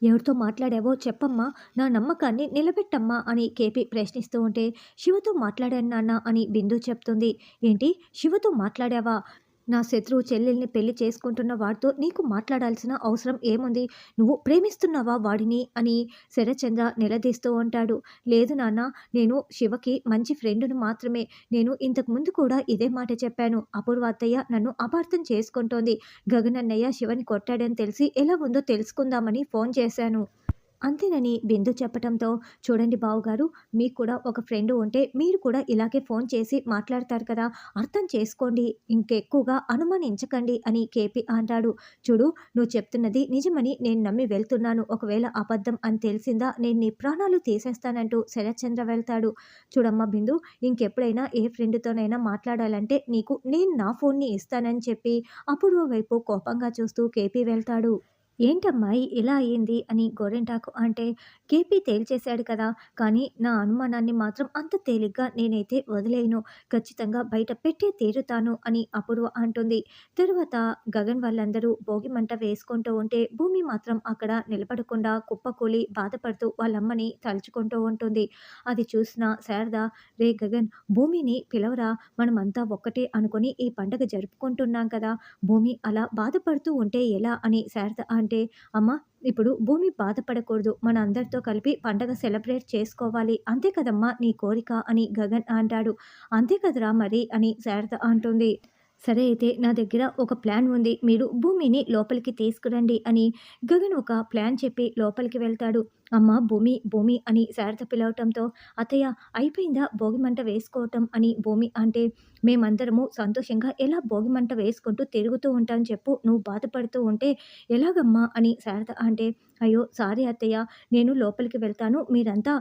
ఎవరితో మాట్లాడావో చెప్పమ్మా, నా నమ్మకాన్ని నిలబెట్టమ్మా అని కేపీ ప్రశ్నిస్తూ ఉంటే, శివతో మాట్లాడాను నాన్న అని బిందు చెప్తుంది. ఏంటి, శివతో మాట్లాడావా? నా శత్రువు చెల్లెల్ని పెళ్లి చేసుకుంటున్న వాడితో నీకు మాట్లాడాల్సిన అవసరం ఏముంది? నువ్వు ప్రేమిస్తున్నావా వాడిని అని శరత్చంద్ర నిలదీస్తూ ఉంటాడు. లేదు నాన్న, నేను శివకి మంచి ఫ్రెండును మాత్రమే. నేను ఇంతకు ముందు కూడా ఇదే మాట చెప్పాను. అపూర్వ అత్తయ్య నన్ను అపార్థం చేసుకుంటోంది. గగన్ అన్నయ్య శివని కొట్టాడని తెలిసి ఎలా ఉందో తెలుసుకుందామని ఫోన్ చేశాను. అంతేనని బిందు చెప్పటంతో, చూడండి బావగారు, మీకు కూడా ఒక ఫ్రెండ్ ఉంటే మీరు కూడా ఇలాగే ఫోన్ చేసి మాట్లాడతారు కదా, అర్థం చేసుకోండి, ఇంకెక్కువగా అనుమానించకండి అని కేపీ అంటాడు. చూడు, నువ్వు చెప్తున్నది నిజమని నేను నమ్మి వెళ్తున్నాను. ఒకవేళ అబద్ధం అని తెలిసిందా నేను నీ ప్రాణాలు తీసేస్తానంటూ శరత్చంద్ర వెళ్తాడు. చూడమ్మా బిందు, ఇంకెప్పుడైనా ఏ ఫ్రెండ్తోనైనా మాట్లాడాలంటే నీకు నేను నా ఫోన్ని ఇస్తానని చెప్పి అపూర్వ వైపు కోపంగా చూస్తూ కేపీ వెళ్తాడు. ఏంటమ్మాయి ఇలా అయింది అని గోరింటాకు అంటే, కేపీ తేల్చేశాడు కదా, కానీ నా అనుమానాన్ని మాత్రం అంత తేలిగ్గా నేనైతే వదిలేయను. ఖచ్చితంగా బయట పెట్టే తీరుతాను అని అపూర్వ అంటుంది. తరువాత గగన్ వాళ్ళందరూ భోగి మంట వేసుకుంటూ ఉంటే భూమి మాత్రం అక్కడ నిలబడకుండా కుప్పకూలి బాధపడుతూ వాళ్ళమ్మని తలుచుకుంటూ ఉంటుంది. అది చూసిన శారద, రే గగన్, భూమిని పిలవరా, మనమంతా ఒక్కటే అనుకొని ఈ పండగ జరుపుకుంటున్నాం కదా, భూమి అలా బాధపడుతూ ఉంటే ఎలా అని శారద అంటే, అమ్మ, ఇప్పుడు భూమి బాధపడకూడదు, మన అందరితో కలిపి పండగ సెలబ్రేట్ చేసుకోవాలి, అంతే కదమ్మా నీ కోరిక అని గగన్ అంటాడు. అంతే కదరా మరి అని శారద అంటుంది. సరే అయితే నా దగ్గర ఒక ప్లాన్ ఉంది, మీరు భూమిని లోపలికి తీసుకురండి అని గగన్ ఒక ప్లాన్ చెప్పి లోపలికి వెళ్తాడు. అమ్మ భూమి, భూమి అని శారద పిలవటంతో, అత్తయ్య అయిపోయిందా భోగిమంట వేసుకోవటం అని భూమి అంటే, మేమందరము సంతోషంగా ఎలా భోగిమంట వేసుకుంటూ తిరుగుతూ ఉంటాం చెప్పు, నువ్వు బాధపడుతూ ఉంటే ఎలాగమ్మా అని శారద అంటే, అయ్యో సారీ అత్తయ్య, నేను లోపలికి వెళ్తాను, మీరంతా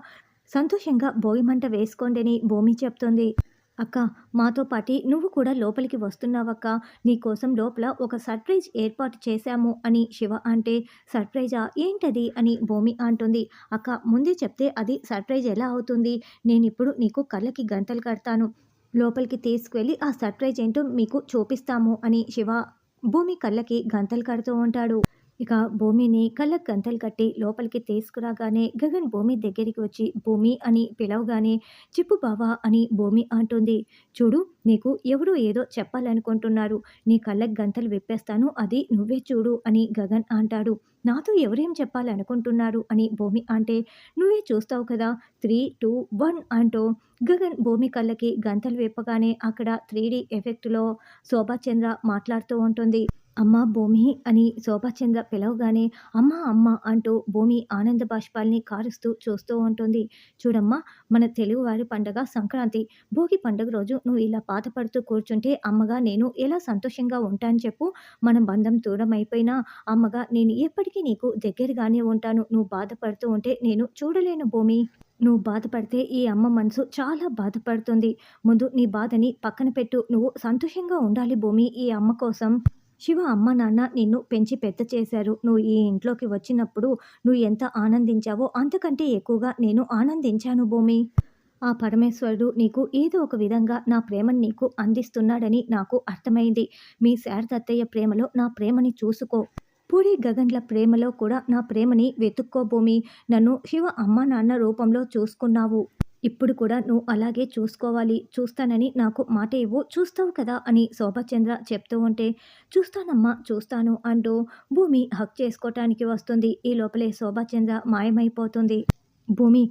సంతోషంగా భోగిమంట వేసుకోండి అని భూమి చెప్తుంది. అక్క, మాతో పాటి నువ్వు కూడా లోపలికి వస్తున్నావక్క, నీకోసం లోపల ఒక సర్ప్రైజ్ ఏర్పాటు చేశాము అని శివ అంటే, సర్ప్రైజా, ఏంటది అని భూమి అంటుంది. అక్క, ముందే చెప్తే అది సర్ప్రైజ్ ఎలా అవుతుంది? నేనిప్పుడు నీకు కళ్ళకి గంతలు కడతాను, లోపలికి తీసుకువెళ్ళి ఆ సర్ప్రైజ్ ఏంటో మీకు చూపిస్తాము అని శివ భూమి కళ్ళకి గంతలు కడుతూ ఉంటాడు. ఇక భూమిని కళ్ళకు గంతలు కట్టి లోపలికి తీసుకురాగానే గగన్ భూమి దగ్గరికి వచ్చి భూమి అని పిలవగానే, చెప్పు బావా అని భూమి అంటుంది. చూడు, నీకు ఎవరో ఏదో చెప్పాలనుకుంటున్నారు, నీ కళ్ళకు గంతలు విప్పేస్తాను, అది నువ్వే చూడు అని గగన్ అంటాడు. నాతో ఎవరేం చెప్పాలనుకుంటున్నారు అని భూమి అంటే, నువ్వే చూస్తావు కదా, 3, 2, 1 అంటూ గగన్ భూమి కళ్ళకి గంతలు విప్పగానే అక్కడ 3D ఎఫెక్ట్లో శోభాచంద్ర మాట్లాడుతూ ఉంటుంది. అమ్మ భూమి అని శోభాచంద్ర పిలవగానే, అమ్మ అమ్మ అంటూ భూమి ఆనంద బాష్పాల్ని కారుస్తూ చూస్తూ ఉంటుంది. చూడమ్మా, మన తెలుగువారి పండగ సంక్రాంతి, భోగి పండుగ రోజు నువ్వు ఇలా బాధపడుతూ కూర్చుంటే అమ్మగా నేను ఎలా సంతోషంగా ఉంటాను చెప్పు? మన బంధం దూరం అయిపోయినా అమ్మగా నేను ఎప్పటికీ నీకు దగ్గరగానే ఉంటాను. నువ్వు బాధపడుతూ ఉంటే నేను చూడలేను భూమి. నువ్వు బాధపడితే ఈ అమ్మ మనసు చాలా బాధపడుతుంది. ముందు నీ బాధని పక్కన పెట్టు, నువ్వు సంతోషంగా ఉండాలి భూమి ఈ అమ్మ కోసం. శివ అమ్మ నాన్న నిన్ను పెంచి పెద్ద చేశారు. నువ్వు ఈ ఇంట్లోకి వచ్చినప్పుడు నువ్వు ఎంత ఆనందించావో అంతకంటే ఎక్కువగా నేను ఆనందించాను భూమి. ఆ పరమేశ్వరుడు నీకు ఏదో ఒక విధంగా నా ప్రేమని నీకు అందిస్తున్నాడని నాకు అర్థమైంది. మీ శారదత్తయ్య ప్రేమలో నా ప్రేమని చూసుకో. పూరి గగన్ల ప్రేమలో కూడా నా ప్రేమని వెతుక్కో భూమి. నన్ను శివ అమ్మ నాన్న రూపంలో చూసుకున్నావు. ఇప్పుడు కూడా నువ్వు అలాగే చూసుకోవాలి. చూస్తానని నాకు మాట ఇవ్వు, చూస్తావు కదా అని శోభాచంద్ర చెప్తూ ఉంటే, చూస్తానమ్మా చూస్తాను అంటూ భూమి హక్ చేసుకోవటానికి వస్తుంది. ఈ లోపలే శోభాచంద్ర మాయమైపోతుంది. భూమి,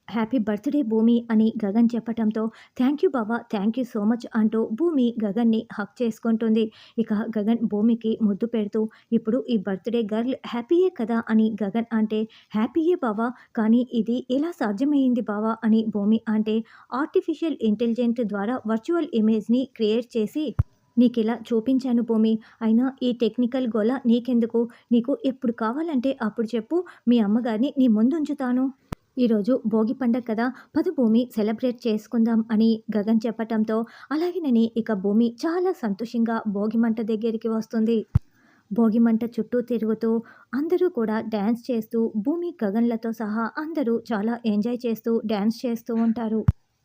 హ్యాపీ బర్త్డే భూమి అని గగన్ చెప్పటంతో, థ్యాంక్ యూ బావా, థ్యాంక్ యూ సో మచ్ అంటూ భూమి గగన్ని హక్ చేసుకుంటుంది. ఇక గగన్ భూమికి ముద్దు పెడుతూ, ఇప్పుడు ఈ బర్త్డే గర్ల్ హ్యాపీయే కదా అని గగన్ అంటే, హ్యాపీయే బావా, కానీ ఇది ఎలా సాధ్యమైంది బావా అని భూమి అంటే, ఆర్టిఫిషియల్ ఇంటెలిజెంట్ ద్వారా వర్చువల్ ఇమేజ్ని క్రియేట్ చేసి నీకిలా చూపించాను భూమి. అయినా ఈ టెక్నికల్ గోల నీకెందుకు? నీకు ఎప్పుడు కావాలంటే అప్పుడు చెప్పు, మీ అమ్మగారిని నీ ముందుంచుతాను. ఈరోజు భోగి పండగ కదా, పద భూమి సెలబ్రేట్ చేసుకుందాం అని గగన్ చెప్పటంతో, అలాగేనని ఇక భూమి చాలా సంతోషంగా భోగిమంట దగ్గరికి వస్తుంది. భోగిమంట చుట్టూ తిరుగుతూ అందరూ కూడా డ్యాన్స్ చేస్తూ, భూమి గగన్లతో సహా అందరూ చాలా ఎంజాయ్ చేస్తూ డ్యాన్స్ చేస్తూ ఉంటారు.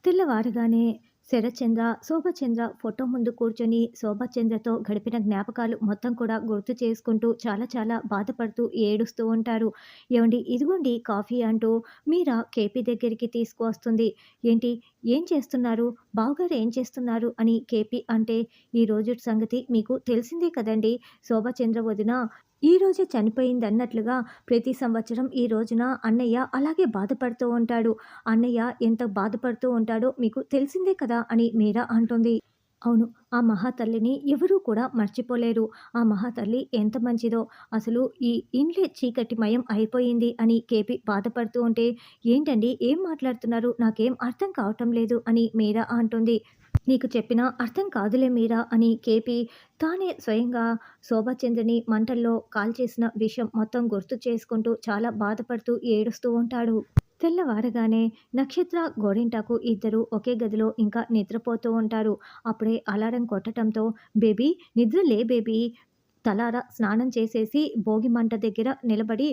తెల్లవారగానే శరత్చంద్ర, శోభచంద్ర ఫోటో ముందు కూర్చొని శోభచంద్రతో గడిపిన జ్ఞాపకాలు మొత్తం కూడా గుర్తు చేసుకుంటూ చాలా చాలా బాధపడుతూ ఏడుస్తూ ఉంటారు. "ఏవండీ ఇదిగోండి కాఫీ" అంటూ మీరా కేపీ దగ్గరికి తీసుకువస్తుంది. "ఏంటి? ఏం చేస్తున్నారు? బావగారు ఏం చేస్తున్నారు?" అని కేపీ అంటే, "ఈ రోజుటి సంగతి మీకు తెలిసిందే కదండీ! శోభచంద్ర వదిన ఈరోజే చనిపోయిందన్నట్లుగా ప్రతి సంవత్సరం ఈ రోజున అన్నయ్య అలాగే బాధపడుతూ ఉంటాడు. అన్నయ్య ఎంత బాధపడుతూ ఉంటాడో మీకు తెలిసిందే కదా" అని మీరా అంటుంది. అవును. ఆ మహాతల్లిని ఎవరూ కూడా మర్చిపోలేరు. ఆ మహాతల్లి ఎంత మంచిదో. అసలు ఈ ఇండ్లే చీకటిమయం అయిపోయింది అని కేపీ బాధపడుతూ ఉంటే, "ఏంటండి ఏం మాట్లాడుతున్నారు? నాకేం అర్థం కావటం లేదు" అని మీరా అంటుంది. "నీకు చెప్పినా అర్థం కాదులే మీరా" అని కేపీ తానే స్వయంగా శోభాచంద్రని మంటల్లో కాల్చేసిన విషయం మొత్తం గుర్తు చేసుకుంటూ చాలా బాధపడుతూ ఏడుస్తూ ఉంటాడు. తెల్లవారగానే నక్షత్ర, గోరింటాకు ఇద్దరూ ఒకే గదిలో ఇంకా నిద్రపోతూ ఉంటారు. అప్పుడే అలారం కొట్టటంతో, "బేబీ నిద్ర లే బేబీ, తలారా స్నానం చేసేసి భోగి మంట దగ్గర నిలబడి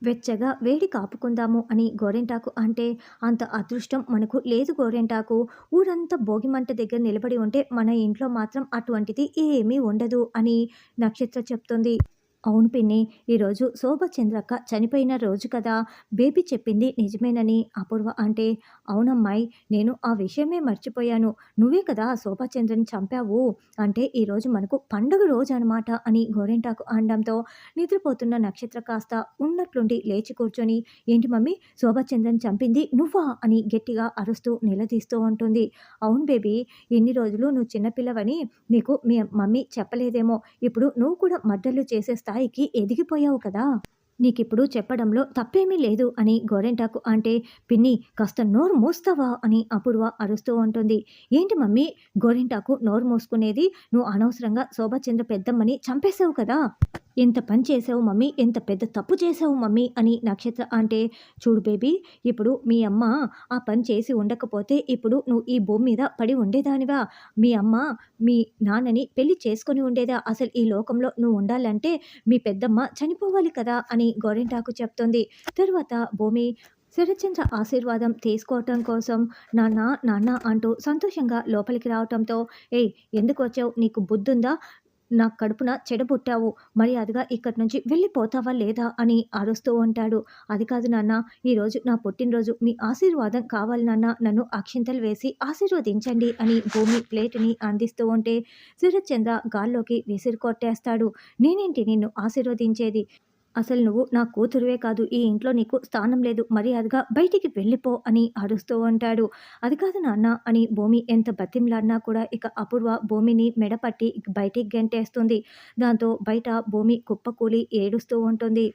వెచ్చగా వేడి కాపుకుందాము" అని గోరింటాకు అంటే, "అంత అదృష్టం మనకు లేదు గోరింటాకు. ఊరంతా భోగిమంట దగ్గర నిలబడి ఉంటే మన ఇంట్లో మాత్రం అటువంటిది ఏమీ ఉండదు" అని నక్షత్ర చెప్తుంది. "అవును పిన్ని, ఈరోజు శోభచంద్రక్క చనిపోయిన రోజు కదా, బేబీ చెప్పింది నిజమేనని" అపూర్వ అంటే, "అవునమ్మాయి, నేను ఆ విషయమే మర్చిపోయాను. నువ్వే కదా శోభాచంద్రని చంపావు. అంటే ఈరోజు మనకు పండుగ రోజు అనమాట" అని గోరింటాకు అనడంతో నిద్రపోతున్న నక్షత్ర కాస్త ఉన్నట్లుండి లేచి కూర్చొని, "ఏంటి మమ్మీ, శోభాచంద్రని చంపింది నువ్వా?" అని గట్టిగా అరుస్తూ నిలదీస్తూ ఉంటుంది. "అవును బేబీ, ఇన్ని రోజులు నువ్వు చిన్నపిల్లవని నీకు మీ మమ్మీ చెప్పలేదేమో. ఇప్పుడు నువ్వు కూడా మర్డర్‌లు చేసే స్థాయికి ఎదిగిపోయావు కదా! నీకిప్పుడు చెప్పడంలో తప్పేమీ లేదు" అని గోరింటాకు అంటే, "పిన్ని కాస్త నోరు మూస్తావా?" అని అపూర్వ అరుస్తూ ఉంటుంది. "ఏంటి మమ్మీ గోరింటాకు నోరు మూసుకునేది? నువ్వు అనవసరంగా శోభాచంద్ర పెద్దమ్మని చంపేశావు కదా! ఎంత పని చేశావు మమ్మీ, ఎంత పెద్ద తప్పు చేశావు మమ్మీ" అని నక్షత్ర అంటే, "చూడు బేబీ, ఇప్పుడు మీ అమ్మ ఆ పని చేసి ఉండకపోతే ఇప్పుడు నువ్వు ఈ భూమి మీద పడి ఉండేదానివా? మీ అమ్మ మీ నాన్నని పెళ్లి చేసుకొని ఉండేదా? అసలు ఈ లోకంలో నువ్వు ఉండాలంటే మీ పెద్దమ్మ చనిపోవాలి కదా" అని గోరింటాకు చెప్తుంది. తరువాత భూమి శరత్చంద్ర ఆశీర్వాదం తీసుకోవటం కోసం "నాన్న, నాన్న" అంటూ సంతోషంగా లోపలికి రావటంతో, "ఏయ్ ఎందుకొచ్చావు? నీకు బుద్ధుందా? నా కడుపున చెడబుట్టావు. మర్యాదగా ఇక్కడి నుంచి వెళ్ళిపోతావా లేదా" అని అరుస్తూ ఉంటాడు. "అది కాదు నాన్న, ఈరోజు నా పుట్టినరోజు. మీ ఆశీర్వాదం కావాలి నాన్న. నన్ను అక్షింతలు వేసి ఆశీర్వదించండి" అని భూమి ప్లేటుని అందిస్తూ ఉంటే శరత్చంద్ర గాల్లోకి విసిరి కొట్టేస్తాడు. "నేనేంటి నిన్ను ఆశీర్వదించేది? అసలు నువ్వు నా కూతురివే కాదు. ఈ ఇంట్లో నీకు స్థానం లేదు. మర్యాదగా బయటికి వెళ్ళిపో" అని అరుస్తూ ఉంటాడు. "అది కాదు నాన్న" అని భూమి ఎంత బతిమలాడినా కూడా ఇక అపూర్వ భూమిని మెడపట్టి బయటికి గెంటేస్తుంది. దాంతో బయట భూమి కుప్పకూలి ఏడుస్తూ ఉంటుంది.